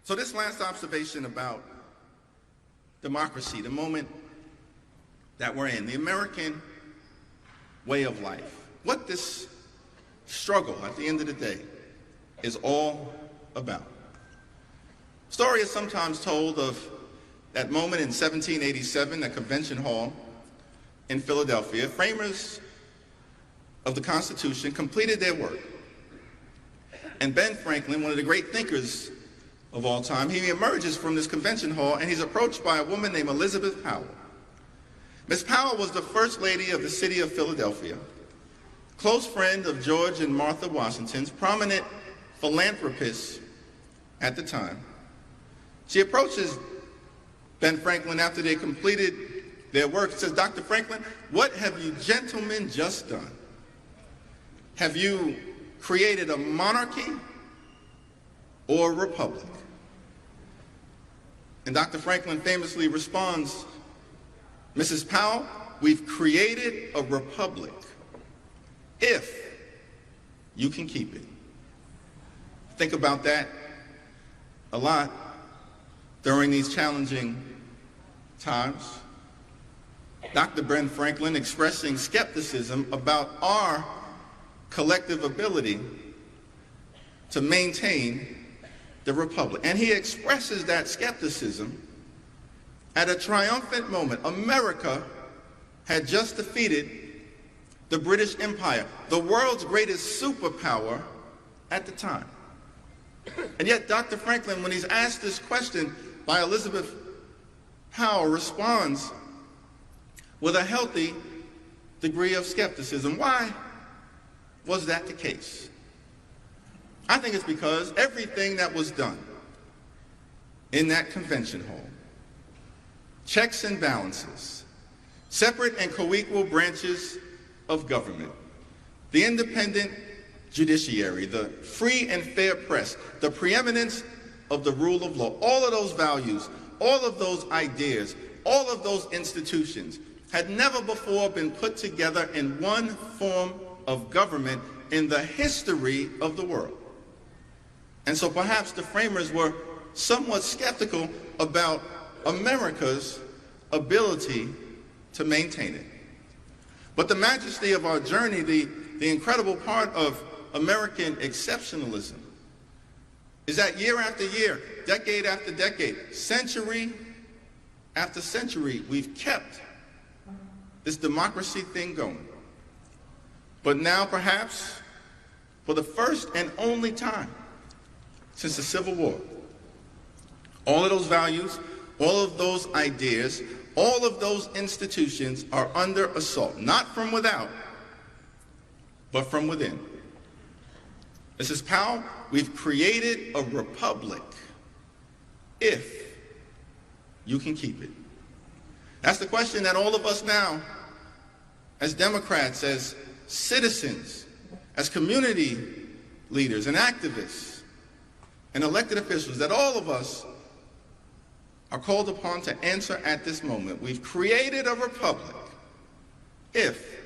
So this last observation about democracy, the moment that we're in, the American way of life, what this struggle at the end of the day is all about. Story is sometimes told of that moment in 1787 at Convention Hall in Philadelphia. Framers of the Constitution completed their work. And Ben Franklin, one of the great thinkers of all time, he emerges from this convention hall and he's approached by a woman named Elizabeth Powell. Miss Powell was the first lady of the city of Philadelphia, close friend of George and Martha Washington's, prominent philanthropist at the time. She approaches Ben Franklin after they completed their work and says, "Dr. Franklin, what have you gentlemen just done? Have you created a monarchy or a republic?" And Dr. Franklin famously responds, "Mrs. Powell, we've created a republic if you can keep it." Think about that a lot during these challenging times. Dr. Ben Franklin expressing skepticism about our collective ability to maintain the republic. And he expresses that skepticism at a triumphant moment. America had just defeated the British Empire, the world's greatest superpower at the time. And yet Dr. Franklin, when he's asked this question by Elizabeth Powell, responds with a healthy degree of skepticism. Why was that the case? I think it's because everything that was done in that convention hall, checks and balances, separate and co-equal branches of government, the independent judiciary, the free and fair press, the preeminence of the rule of law, all of those values, all of those ideas, all of those institutions had never before been put together in one form of government in the history of the world. And so perhaps the framers were somewhat skeptical about America's ability to maintain it. But the majesty of our journey, the incredible part of American exceptionalism, is that year after year, decade after decade, century after century, we've kept this democracy thing going. But now, perhaps, for the first and only time since the Civil War, all of those values, all of those ideas, all of those institutions are under assault, not from without, but from within. Mrs. Powell, we've created a republic if you can keep it. That's the question that all of us now, as Democrats, as citizens, as community leaders and activists and elected officials, that all of us are called upon to answer at this moment. We've created a republic if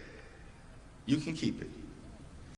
you can keep it.